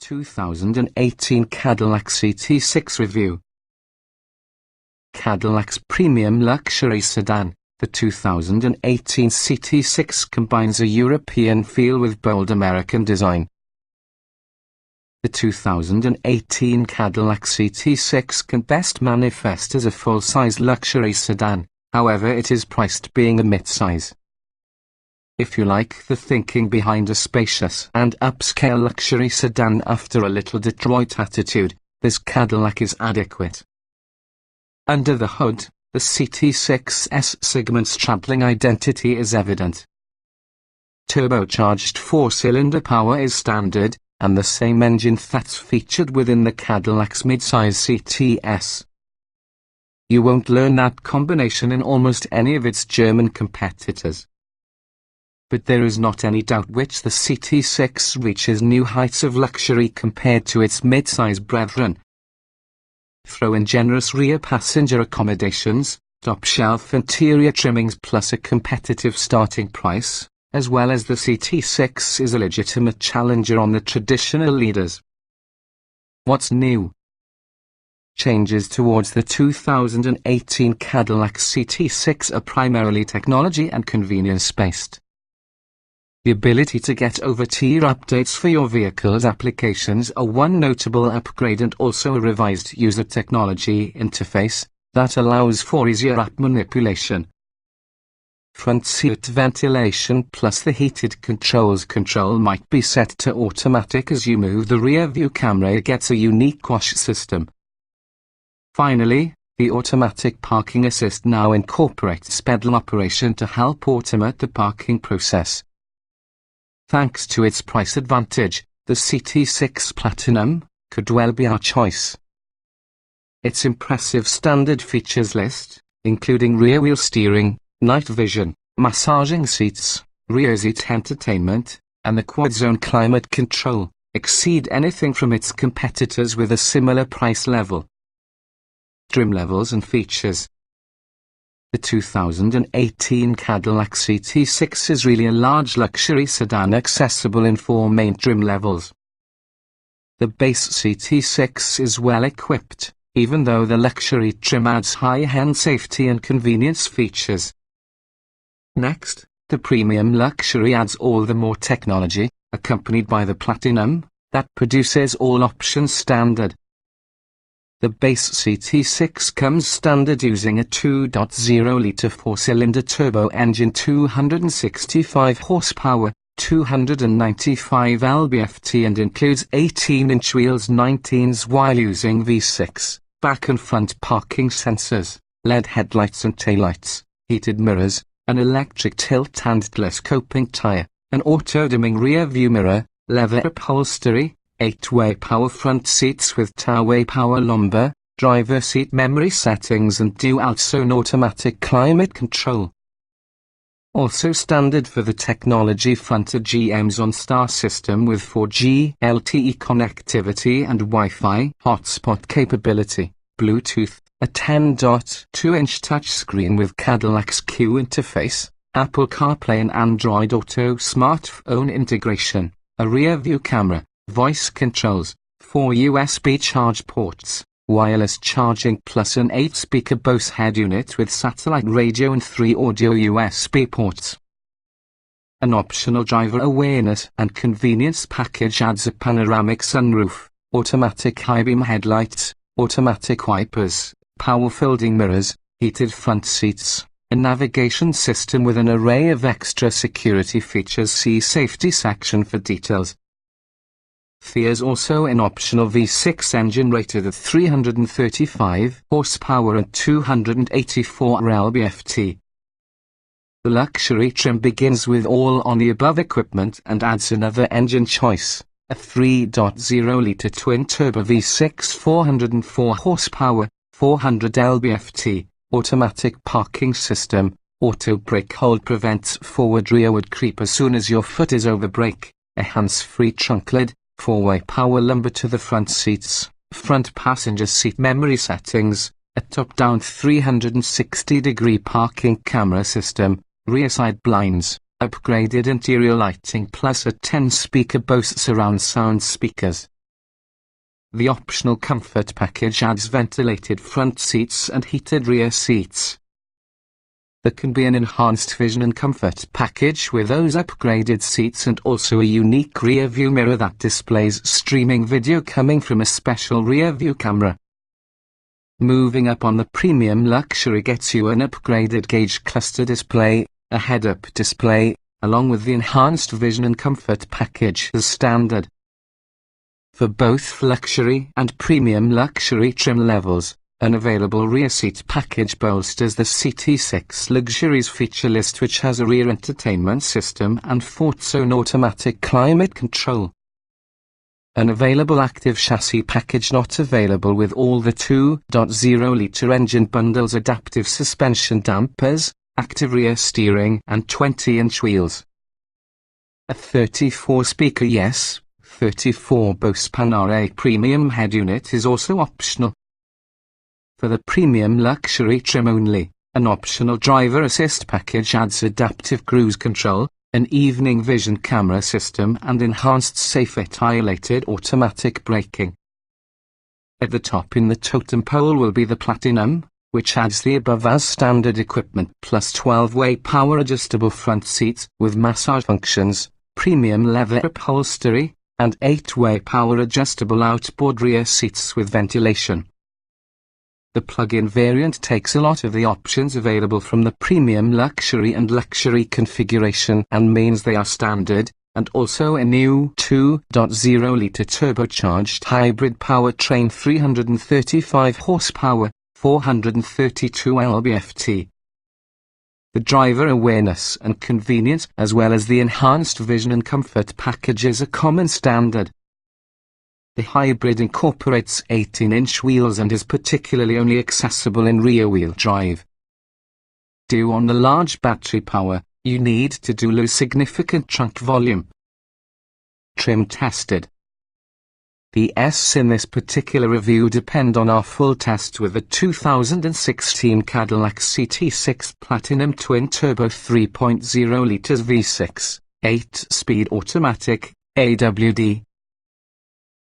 2018 Cadillac CT6 review. Cadillac's premium luxury sedan, the 2018 CT6 combines a European feel with bold American design. The 2018 Cadillac CT6 can best manifest as a full-size luxury sedan, however it is priced being a mid-size. If you like the thinking behind a spacious and upscale luxury sedan after a little Detroit attitude, this Cadillac is adequate. Under the hood, the CT6's segment's traveling identity is evident. Turbocharged four-cylinder power is standard, and the same engine that's featured within the Cadillac's midsize CTS. You won't learn that combination in almost any of its German competitors. But there is not any doubt which the CT6 reaches new heights of luxury compared to its midsize brethren. Throw in generous rear passenger accommodations, top-shelf interior trimmings plus a competitive starting price, as well as the CT6 is a legitimate challenger on the traditional leaders. What's new? Changes towards the 2018 Cadillac CT6 are primarily technology and convenience-based. The ability to get over-the-air updates for your vehicle's applications are one notable upgrade, and also a revised user technology interface that allows for easier app manipulation. Front seat ventilation plus the heated controls control might be set to automatic as you move. The rear view camera gets a unique wash system. Finally, the automatic parking assist now incorporates pedal operation to help automate the parking process. Thanks to its price advantage, the CT6 Platinum could well be our choice. Its impressive standard features list, including rear-wheel steering, night vision, massaging seats, rear seat entertainment, and the quad-zone climate control, exceed anything from its competitors with a similar price level. Trim levels and features. The 2018 Cadillac CT6 is really a large luxury sedan accessible in four main trim levels. The base CT6 is well equipped, even though the luxury trim adds high-end safety and convenience features. Next, the premium luxury adds all the more technology, accompanied by the Platinum, that produces all options standard. The base CT6 comes standard using a 2.0-litre four-cylinder turbo engine, 265 horsepower, 295 lb-ft, and includes 18-inch wheels 19s while using V6, back and front parking sensors, LED headlights and taillights, heated mirrors, an electric tilt and telescoping tyre, an auto-dimming rear view mirror, leather upholstery, 8-way power front seats with two-way power lumbar, driver seat memory settings and dual-zone automatic climate control. Also standard for the technology front are GM's OnStar system with 4G LTE connectivity and Wi-Fi hotspot capability, Bluetooth, a 10.2-inch touchscreen with Cadillac's Q interface, Apple CarPlay and Android Auto smartphone integration, a rear-view camera, voice controls, 4 USB charge ports, wireless charging plus an 8-speaker Bose head unit with satellite radio and 3 audio USB ports. An optional driver awareness and convenience package adds a panoramic sunroof, automatic high-beam headlights, automatic wipers, power folding mirrors, heated front seats, a navigation system with an array of extra security features. See safety section for details. There's also an optional V6 engine rated at 335 horsepower and 284 lb-ft. The luxury trim begins with all on the above equipment and adds another engine choice, a 3.0-litre twin-turbo V6 404 horsepower, 400 lb-ft, automatic parking system, auto brake hold prevents forward-rearward creep as soon as your foot is over brake, a hands-free trunk lid, 4-way power lumbar to the front seats, front passenger seat memory settings, a top-down 360-degree parking camera system, rear side blinds, upgraded interior lighting plus a 10-speaker Bose surround sound speakers. The optional comfort package adds ventilated front seats and heated rear seats. There can be an enhanced vision and comfort package with those upgraded seats and also a unique rear view mirror that displays streaming video coming from a special rear view camera. Moving up on the premium luxury gets you an upgraded gauge cluster display, a head-up display, along with the enhanced vision and comfort package as standard. For both luxury and premium luxury trim levels, an available rear seat package bolsters the CT6 Luxury's feature list, which has a rear entertainment system and 4-zone automatic climate control. An available active chassis package not available with all the 2.0-litre engine bundles adaptive suspension dampers, active rear steering and 20-inch wheels. A 34-speaker Yes, 34 Bose Panare premium head unit is also optional. For the premium luxury trim only, an optional driver assist package adds adaptive cruise control, an evening vision camera system and enhanced safe-etiolated automatic braking. At the top in the totem pole will be the Platinum, which adds the above as standard equipment plus 12-way power adjustable front seats with massage functions, premium leather upholstery, and 8-way power adjustable outboard rear seats with ventilation. The plug-in variant takes a lot of the options available from the premium luxury and luxury configuration and means they are standard, and also a new 2.0-litre turbocharged hybrid powertrain 335 horsepower, 432 lb-ft. The driver awareness and convenience as well as the enhanced vision and comfort package is a common standard. The hybrid incorporates 18-inch wheels and is particularly only accessible in rear-wheel drive. Due on the large battery power, you need to lose significant trunk volume. Trim tested. The S in this particular review depend on our full test with the 2016 Cadillac CT6 Platinum Twin-Turbo 3.0 litres V6, 8-speed automatic, AWD.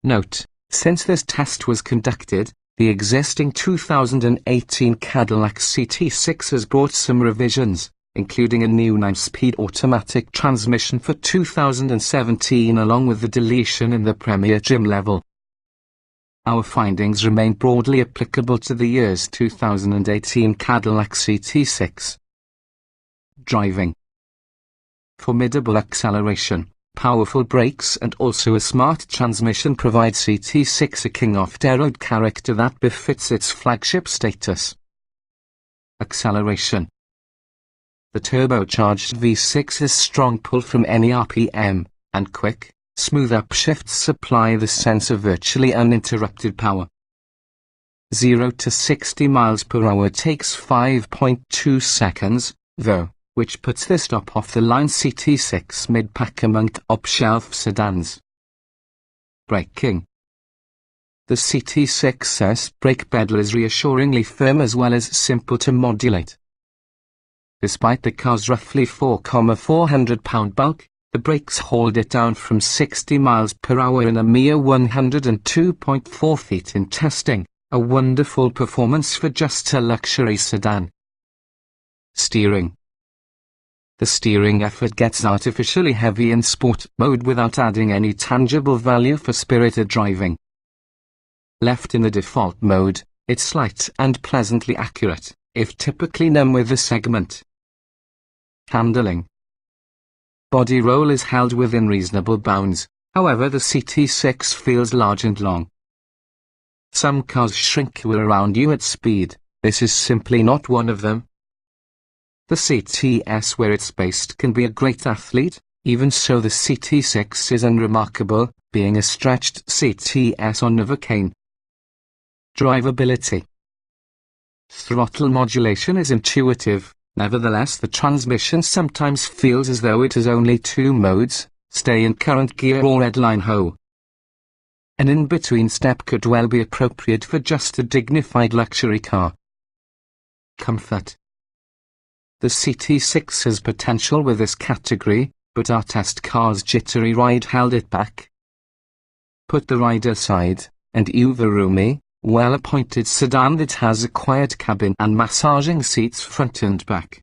Note, since this test was conducted, the existing 2018 Cadillac CT6 has brought some revisions, including a new 9-speed automatic transmission for 2017 along with the deletion in the Premier trim level. Our findings remain broadly applicable to the year's 2018 Cadillac CT6. Driving. Formidable acceleration, powerful brakes and also a smart transmission provide CT6 a king off-the-road character that befits its flagship status. Acceleration. The turbocharged V6 has strong pull from any RPM, and quick, smooth upshifts supply the sense of virtually uninterrupted power. 0 to 60 miles per hour takes 5.2 seconds, though, which puts this top-off-the-line CT6 mid-pack among top-shelf sedans. Braking. The CT6's brake pedal is reassuringly firm as well as simple to modulate. Despite the car's roughly 4,400-pound bulk, the brakes hold it down from 60 miles per hour in a mere 102.4 feet in testing, a wonderful performance for just a luxury sedan. Steering. The steering effort gets artificially heavy in sport mode without adding any tangible value for spirited driving. Left in the default mode, it's light and pleasantly accurate, if typically numb with the segment. Handling. Body roll is held within reasonable bounds, however the CT6 feels large and long. Some cars shrink you around you at speed, this is simply not one of them. The CTS where it's based can be a great athlete, even so the CT6 is unremarkable, being a stretched CTS on Novocaine. Drivability. Throttle modulation is intuitive, nevertheless the transmission sometimes feels as though it has only two modes, stay in current gear or redline ho. An in-between step could well be appropriate for just a dignified luxury car. Comfort. The CT6 has potential with this category, but our test car's jittery ride held it back. Put the ride aside, and uber-roomy, well-appointed sedan that has a quiet cabin and massaging seats front and back.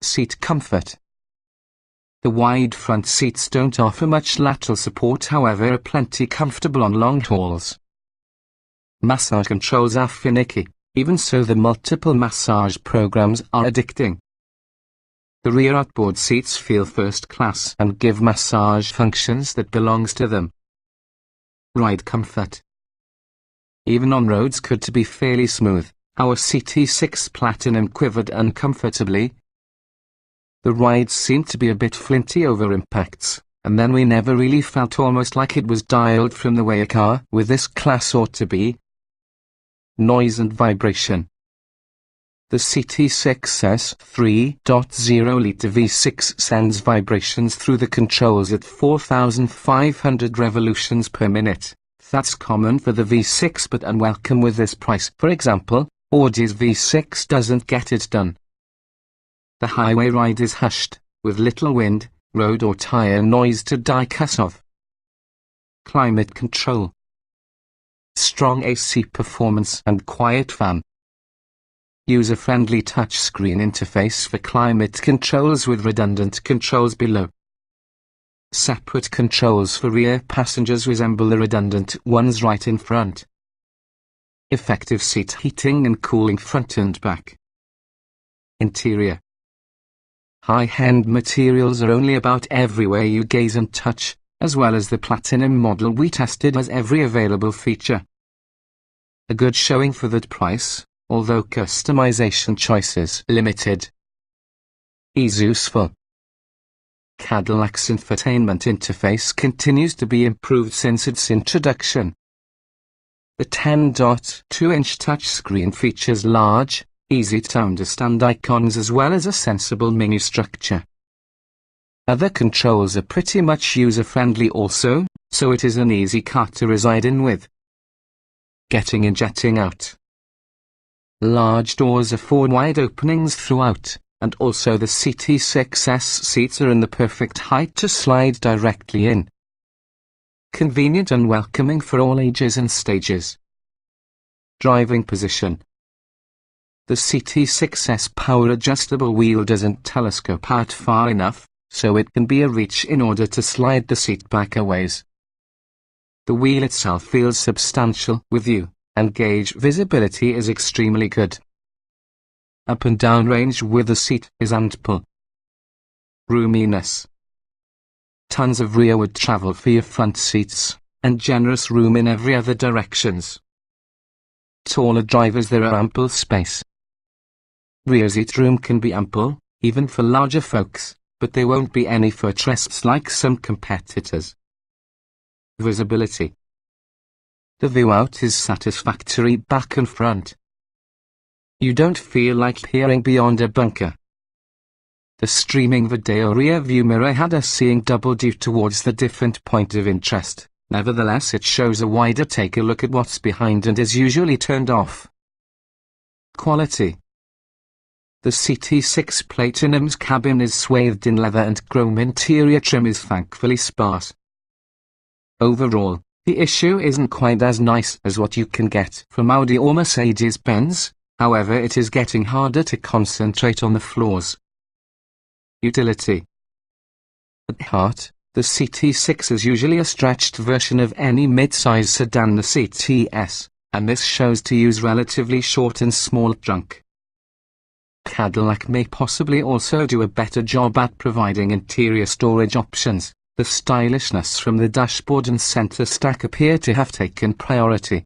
Seat comfort. The wide front seats don't offer much lateral support, however are plenty comfortable on long hauls. Massage controls are finicky, even so the multiple massage programs are addicting. The rear outboard seats feel first class and give massage functions that belongs to them. Ride comfort. Even on roads could to be fairly smooth, our CT6 Platinum quivered uncomfortably. The rides seemed to be a bit flinty over impacts, and then we never really felt, almost like it was dialed from the way a car with this class ought to be. Noise and vibration. The CT6's 3.0-litre V6 sends vibrations through the controls at 4,500 revolutions per minute. That's common for the V6 but unwelcome with this price. For example, Audi's V6 doesn't get it done. The highway ride is hushed, with little wind, road or tire noise to die us off. Climate control. Strong AC performance and quiet fan. User-friendly touchscreen interface for climate controls with redundant controls below. Separate controls for rear passengers resemble the redundant ones right in front. Effective seat heating and cooling front and back. Interior. High-end materials are only about everywhere you gaze and touch, as well as the Platinum model we tested has every available feature. A good showing for that price, although customization choices limited. Useful. Cadillac's infotainment interface continues to be improved since its introduction. The 10.2-inch touchscreen features large, easy-to-understand icons as well as a sensible menu structure. Other controls are pretty much user-friendly also, so it is an easy car to reside in with. Getting in, jetting out. Large doors afford wide openings throughout, and also the CT6's seats are in the perfect height to slide directly in. Convenient and welcoming for all ages and stages. Driving position. The CT6's power-adjustable wheel doesn't telescope out far enough, so it can be a reach in order to slide the seat back a ways. The wheel itself feels substantial with you, and gauge visibility is extremely good. Up and down range with the seat is ample. Roominess. Tons of rearward travel for your front seats, and generous room in every other directions. Taller drivers, there are ample space. Rear seat room can be ample, even for larger folks, but there won't be any footrests like some competitors. Visibility. The view out is satisfactory back and front. You don't feel like peering beyond a bunker. The streaming video rear view mirror had us seeing double due towards the different point of interest. Nevertheless, it shows a wider take a look at what's behind and is usually turned off. Quality. The CT6 Platinum's cabin is swathed in leather and chrome interior trim is thankfully sparse. Overall, the issue isn't quite as nice as what you can get from Audi or Mercedes-Benz, however it is getting harder to concentrate on the flaws. Utility. At heart, the CT6 is usually a stretched version of any mid-size sedan, the CTS, and this shows to use relatively short and small trunk. Cadillac may possibly also do a better job at providing interior storage options. The stylishness from the dashboard and center stack appear to have taken priority.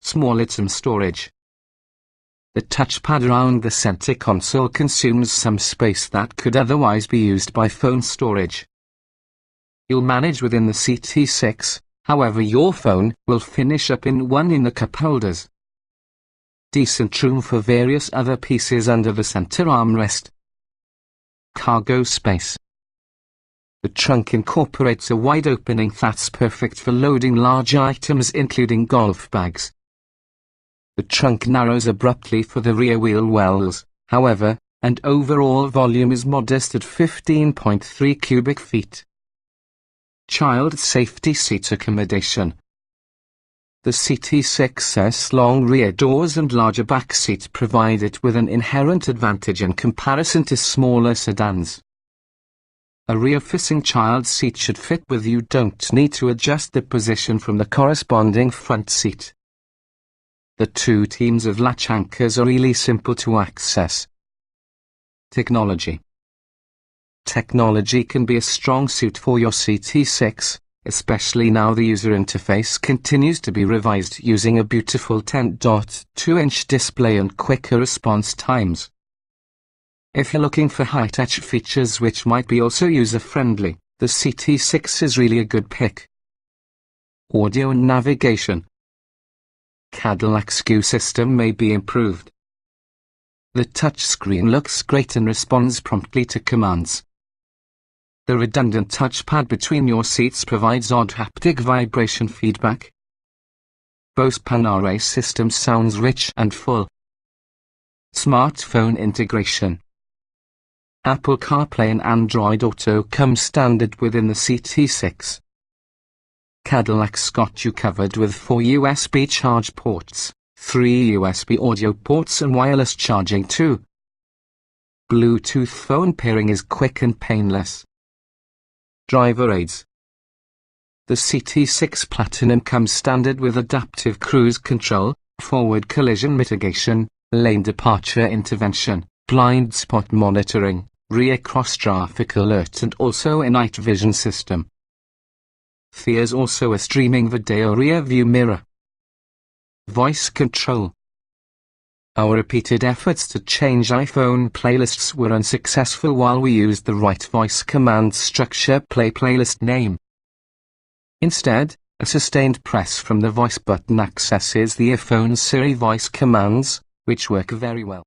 Small item storage. The touchpad around the center console consumes some space that could otherwise be used by phone storage. You'll manage within the CT6, however your phone will finish up in one in the cup holders. Decent room for various other pieces under the center armrest. Cargo space. The trunk incorporates a wide opening that's perfect for loading large items including golf bags. The trunk narrows abruptly for the rear wheel wells, however, and overall volume is modest at 15.3 cubic feet. Child safety seat accommodation. The CT6's long rear doors and larger back seat provide it with an inherent advantage in comparison to smaller sedans. A rear-facing child seat should fit with you. Don't need to adjust the position from the corresponding front seat. The two teams of latch anchors are really simple to access. Technology. Technology can be a strong suit for your CT6, especially now the user interface continues to be revised using a beautiful 10.2-inch display and quicker response times. If you're looking for high-touch features which might be also user-friendly, the CT6 is really a good pick. Audio and navigation. Cadillac's CUE system may be improved. The touchscreen looks great and responds promptly to commands. The redundant touchpad between your seats provides odd haptic vibration feedback. Bose Panare system sounds rich and full. Smartphone integration. Apple CarPlay and Android Auto come standard within the CT6. Cadillac's got you covered with 4 USB charge ports, 3 USB audio ports and wireless charging too. Bluetooth phone pairing is quick and painless. Driver aids. The CT6 Platinum comes standard with adaptive cruise control, forward collision mitigation, lane departure intervention, blind spot monitoring, rear cross-traffic alert and also a night vision system. There's also a streaming video rear view mirror. Voice control. Our repeated efforts to change iPhone playlists were unsuccessful while we used the right voice command structure play playlist name. Instead, a sustained press from the voice button accesses the iPhone Siri voice commands, which work very well.